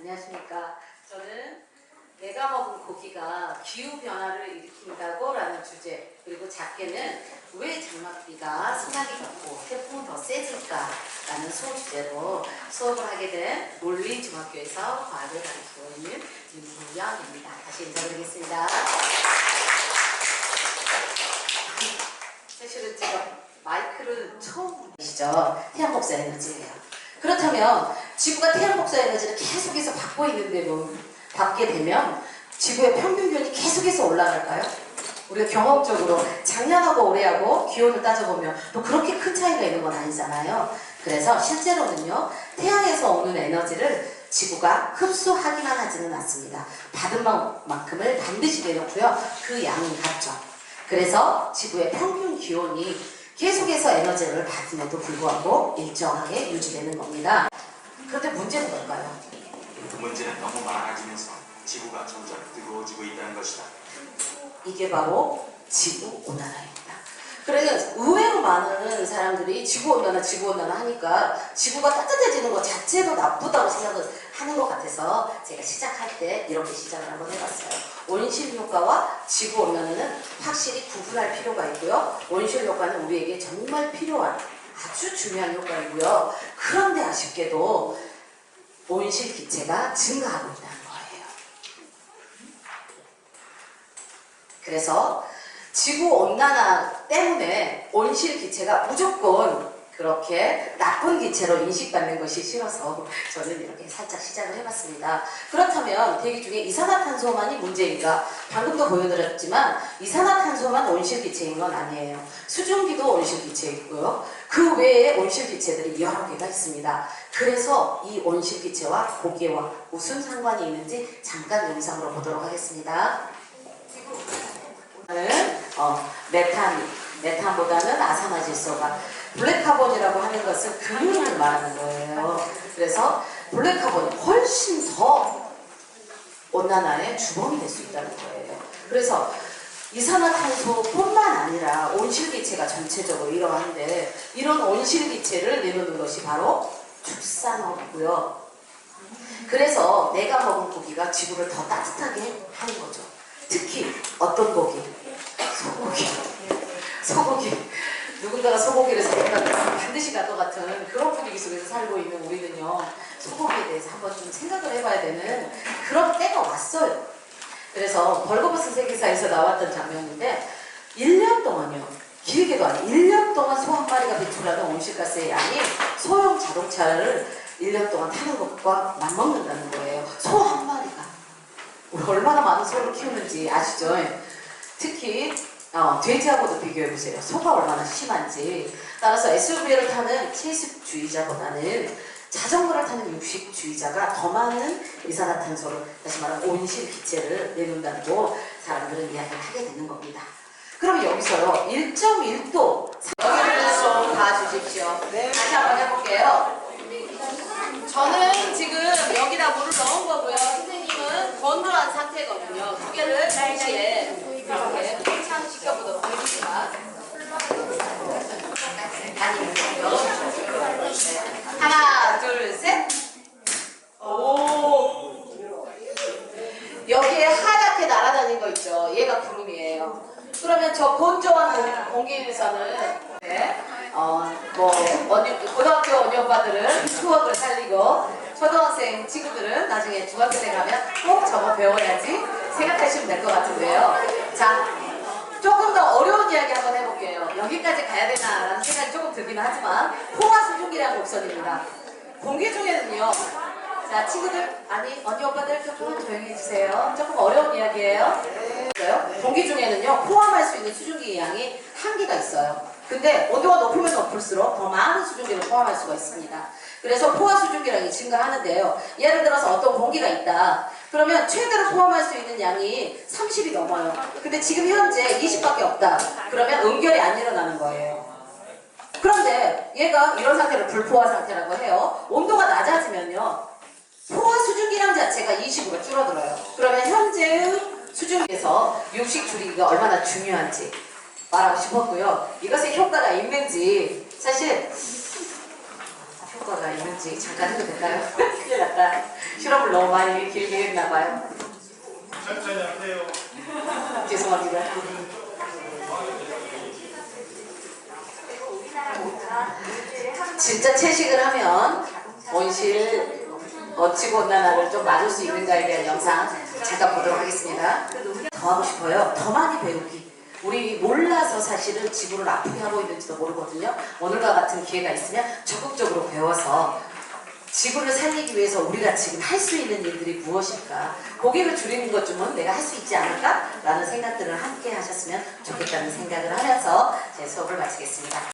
안녕하십니까. 저는 내가 먹은 고기가 기후변화를 일으킨다고 라는 주제, 그리고 작게는 왜 장맛비가 소나기 같고 태풍은 더 세질까 라는 소주제로 수업을 하게 된 논리중학교에서 과학을 가르치고 있는 윤무영입니다. 다시 인사드리겠습니다. 사실은 제가 마이크를 처음 보시죠. 태양복사 에너지예요. 그렇다면 지구가 태양복사 에너지를 계속해서 받고 있는데도 받게 되면 지구의 평균기온이 계속해서 올라갈까요? 우리가 경험적으로 작년하고 올해하고 기온을 따져보면 또 그렇게 큰 차이가 있는 건 아니잖아요. 그래서 실제로는요, 태양에서 오는 에너지를 지구가 흡수하기만 하지는 않습니다. 받은 만큼을 반드시 내놓고요, 그 양이 같죠. 그래서 지구의 평균 기온이 계속해서 에너지를 받음에도 불구하고 일정하게 유지되는 겁니다. 그런데 문제는 뭘까요? 문제는 너무 많아지면서 지구가 점점 뜨거워지고 있다는 것이다. 이게 바로 지구온난화입니다. 그래서 의외로 많은 사람들이 지구온난화 하니까 지구가 따뜻해지는 것 자체도 나쁘다고 생각을 하는 것 같아서 제가 시작할 때 이렇게 시작을 한번 해봤어요. 온실 효과와 지구온난화는 확실히 구분할 필요가 있고요. 온실 효과는 우리에게 정말 필요한 아주 중요한 효과이고요. 그런데 아쉽게도 온실 기체가 증가하고 있다는 거예요. 그래서 지구온난화 때문에 온실 기체가 무조건 그렇게 나쁜 기체로 인식받는 것이 싫어서 저는 이렇게 살짝 시작을 해봤습니다. 그렇다면 대기 중에 이산화탄소만이 문제인가? 방금도 보여드렸지만 이산화탄소만 온실기체인 건 아니에요. 수증기도 온실기체이고요. 그 외에 온실기체들이 여러 개가 있습니다. 그래서 이 온실기체와 고기와 무슨 상관이 있는지 잠깐 영상으로 보도록 하겠습니다. 메탄보다는 아산화질소가 블랙카본이라고 하는 것은 금융을 말하는 거예요. 그래서 블랙카본이 훨씬 더 온난화의 주범이 될 수 있다는 거예요. 그래서 이산화탄소뿐만 아니라 온실기체가 전체적으로 이러한데 이런 온실기체를 내놓는 것이 바로 축산업이고요. 그래서 내가 먹은 고기가 지구를 더 따뜻하게 하는 거죠. 특히 어떤 고기? 소고기. 누군가가 소고기를 사용하면 반드시 갈 것 같은 그런 분위기 속에서 살고 있는 우리는요, 소고기에 대해서 한번 좀 생각을 해봐야 되는 그런 때가 왔어요. 그래서 벌거벗은 세계사에서 나왔던 장면인데 1년 동안요, 길게도 아니고 1년 동안 소 한 마리가 배출하는 온실가스의 양이 소형 자동차를 1년 동안 타는 것과 맞먹는다는 거예요. 소 한 마리가. 우리 얼마나 많은 소를 키우는지 아시죠? 특히 돼지하고도 비교해보세요. 소가 얼마나 심한지. 따라서 SUV를 타는 채식주의자보다는 자전거를 타는 육식주의자가 더 많은 이산화탄소를, 다시 말하면 온실기체를 내놓는다고 사람들은 이야기를 하게 되는 겁니다. 그럼 여기서요, 1.1도 여기를 좀 봐주십시오. 다시 한번 해볼게요. 저는 지금 여기다 물을 넣은 거고요. 선생님은 건조한 상태거든요. 두 개를 동시에 이렇게 시켜보도록 하겠습니다. 하나, 둘, 셋. 오. 여기에 하얗게 날아다니는 거 있죠. 얘가 구름이에요. 그러면 저 건조한 공기에서는 고등학교 언니 오빠들은 추억을 살리고 초등학생 친구들은 나중에 중학교 때 가면 꼭 저거 배워야지 생각하시면 될 것 같은데요. 자, 조금 더 어려운 이야기 한번 해볼게요. 여기까지 가야 되나라는 생각이 조금 들긴 하지만 포화수증기라는 곡선입니다. 공기 중에는요, 자, 친구들, 아니 언니 오빠들 조금 조용히 해주세요. 조금 어려운 이야기예요. 공기 중에는요, 포함할 수 있는 수증기의 양이 한계가 있어요. 근데 온도가 높으면 높을수록 더 많은 수증기를 포함할 수가 있습니다. 그래서 포화 수증기량이 증가하는데요. 예를 들어서 어떤 공기가 있다. 그러면 최대로 포함할 수 있는 양이 30이 넘어요. 근데 지금 현재 20밖에 없다. 그러면 응결이 안 일어나는 거예요. 그런데 얘가 이런 상태를 불포화 상태라고 해요. 온도가 낮아지면요, 포화 수증기량 자체가 20으로 줄어들어요. 그러면 현재의 수증기에서 육식 줄이기가 얼마나 중요한지 말하고 싶었고요. 이것에 효과가 있는지, 사실 효과가 있는지 잠깐 해도 될까요? 큰일 났다. 실험을 너무 많이 길게 했나 봐요. 천천히 하세요. 죄송합니다. 진짜 채식을 하면 온실 어찌고 온난 나를 좀 맞을 수 있는가에 대한 영상 잠깐 보도록 하겠습니다. 더 하고 싶어요. 더 많이 배우기. 우리 몰라서 사실은 지구를 아프게 하고 있는지도 모르거든요. 오늘과 같은 기회가 있으면 적극적으로 배워서 지구를 살리기 위해서 우리가 지금 할 수 있는 일들이 무엇일까? 고개를 줄이는 것쯤은 내가 할 수 있지 않을까? 라는 생각들을 함께 하셨으면 좋겠다는 생각을 하면서 제 수업을 마치겠습니다.